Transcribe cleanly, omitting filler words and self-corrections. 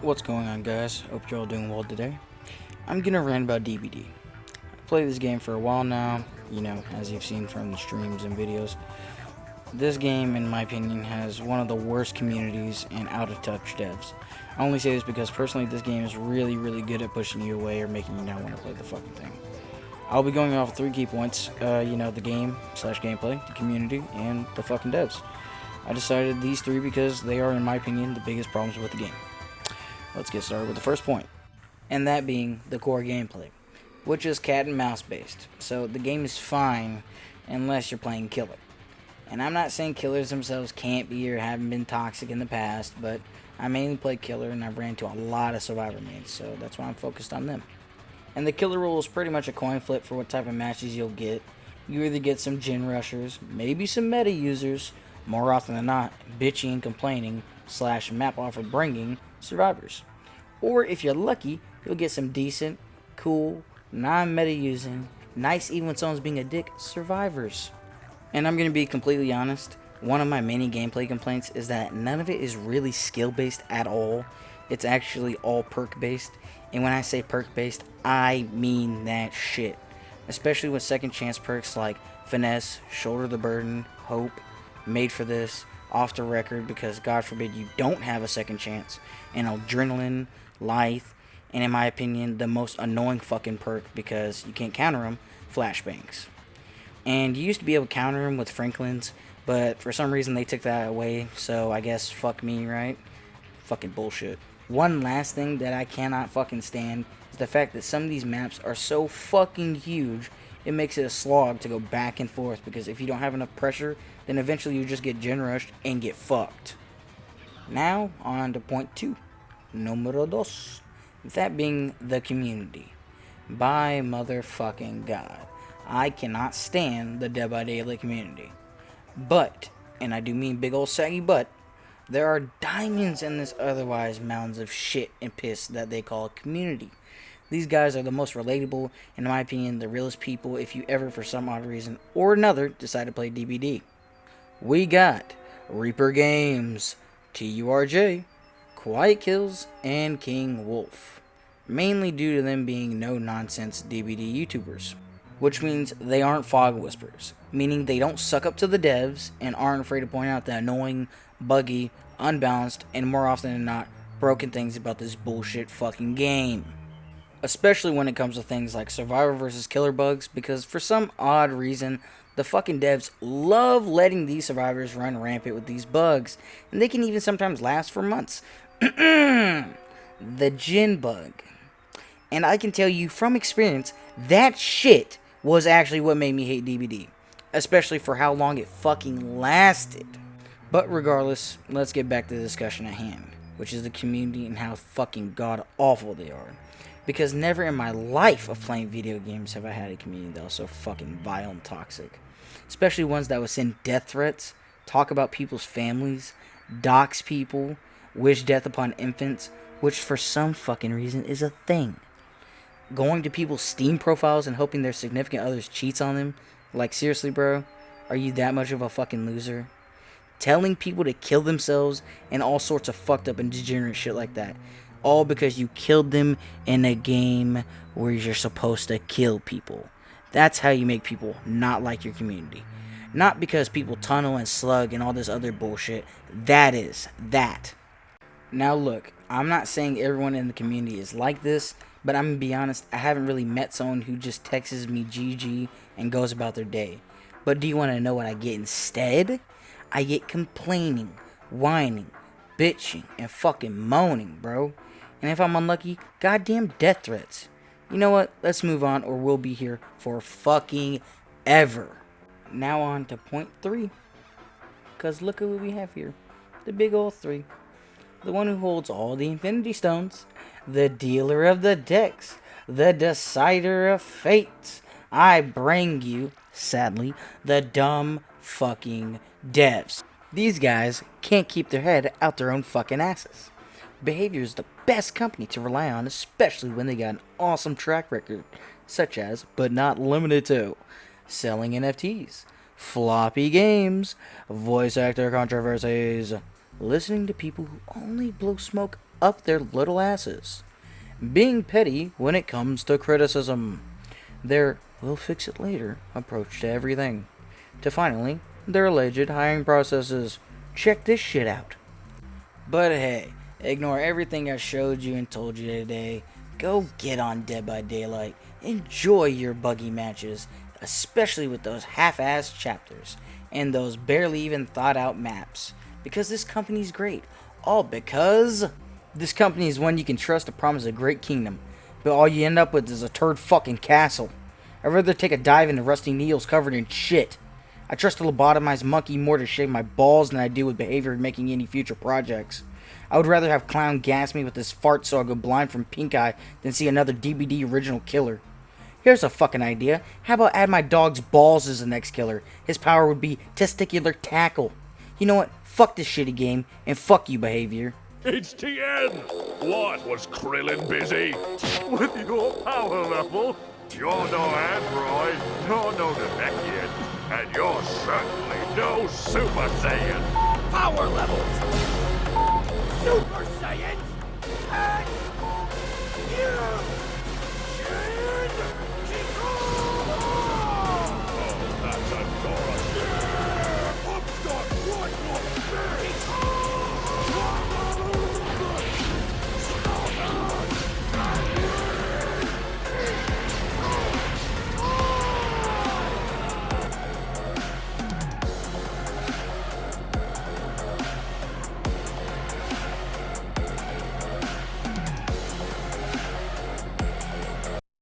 What's going on, guys? Hope you're all doing well today. I'm gonna rant about DBD. I've played this game for a while now, as you've seen from the streams and videos. This game, in my opinion, has one of the worst communities and out-of-touch devs. I only say this because personally this game is really, really good at pushing you away or making you not want to play the fucking thing. I'll be going off 3 key points, the game/gameplay, the community, and the fucking devs. I decided these 3 because they are, in my opinion, the biggest problems with the game. Let's get started with the first point, and that being the core gameplay, which is cat and mouse based. So the game is fine unless you're playing killer. And I'm not saying killers themselves can't be or haven't been toxic in the past, but I mainly play killer and I've ran into a lot of survivor mains, so that's why I'm focused on them. And the killer rule is pretty much a coin flip for what type of matches you'll get. You either get some gen rushers, maybe some meta users, more often than not, bitching and complaining / map offer bringing survivors. Or if you're lucky, you'll get some decent, cool, non-meta using, nice even when someone's being a dick, survivors. And I'm going to be completely honest, one of my many gameplay complaints is that none of it is really skill based at all. It's actually all perk based. And when I say perk based, I mean that shit. Especially with second chance perks like finesse, shoulder the burden, hope, made for this, off the record because God forbid you don't have a second chance, and adrenaline, lithe, and in my opinion the most annoying fucking perk because you can't counter them, flashbangs. And you used to be able to counter them with Franklin's, but for some reason they took that away, so I guess fuck me, right? Fucking bullshit. One last thing that I cannot fucking stand is the fact that some of these maps are so fucking huge it makes it a slog to go back and forth, because if you don't have enough pressure, then eventually you just get gen rushed and get fucked. Now, on to point 2. Numero dos. That being the community. By motherfucking God. I cannot stand the Dead by Daylight community. But, and I do mean big old saggy butt, there are diamonds in this otherwise mounds of shit and piss that they call community. These guys are the most relatable, in my opinion, the realest people if you ever, for some odd reason or another, decide to play DBD. We got Reaper Games, TURJ, Quiet Kills, and King Wolf. Mainly due to them being no-nonsense DBD YouTubers. Which means they aren't fog whispers. Meaning they don't suck up to the devs and aren't afraid to point out the annoying, buggy, unbalanced, and more often than not, broken things about this bullshit fucking game. Especially when it comes to things like survivor versus killer bugs, because for some odd reason, the fucking devs love letting these survivors run rampant with these bugs, and they can even sometimes last for months. The gin bug. And I can tell you from experience, that shit was actually what made me hate DBD. Especially for how long it fucking lasted. But regardless, let's get back to the discussion at hand, which is the community and how fucking god awful they are. Because never in my life of playing video games have I had a community that was so fucking vile and toxic. Especially ones that would send death threats, talk about people's families, dox people, wish death upon infants, which for some fucking reason is a thing. Going to people's Steam profiles and hoping their significant others cheats on them. Like, seriously, bro? Are you that much of a fucking loser? Telling people to kill themselves and all sorts of fucked up and degenerate shit like that. All because you killed them in a game where you're supposed to kill people. That's how you make people not like your community. Not because people tunnel and slug and all this other bullshit. That is that. Now look, I'm not saying everyone in the community is like this, but I'm gonna be honest, I haven't really met someone who just texts me GG and goes about their day. But do you want to know what I get instead? I get complaining, whining, bitching, and fucking moaning, bro. And if I'm unlucky, goddamn death threats. You know what? Let's move on or we'll be here for fucking ever. Now on to point 3. Because look at what we have here. The big old 3. The one who holds all the infinity stones. The dealer of the decks. The decider of fates. I bring you, sadly, the dumb fucking devs. These guys can't keep their head out their own fucking asses. Behavior is the best company to rely on, especially when they got an awesome track record, such as, but not limited to, selling NFTs, floppy games, voice actor controversies, listening to people who only blow smoke up their little asses. Being petty when it comes to criticism. Their "we'll fix it later" approach to everything. To finally, their alleged hiring processes. Check this shit out. But hey, ignore everything I showed you and told you today. Go get on Dead by Daylight. Enjoy your buggy matches, especially with those half-assed chapters and those barely even thought out maps. Because this company's great. All because this company is one you can trust to promise a great kingdom. But all you end up with is a turd fucking castle. I'd rather take a dive into rusty needles covered in shit. I trust a lobotomized monkey more to shave my balls than I do with behavior making any future projects. I would rather have Clown gas me with his fart so I go blind from pink eye than see another DBD original killer. Here's a fucking idea. How about add my dog's balls as the next killer? His power would be testicular tackle. You know what? Fuck this shitty game, and fuck you, behavior. It's the end! What, was Krillin busy? With your power level? You're no android, nor no Namekian, and you're certainly no Super Saiyan. Power levels! Super Saiyan! And you!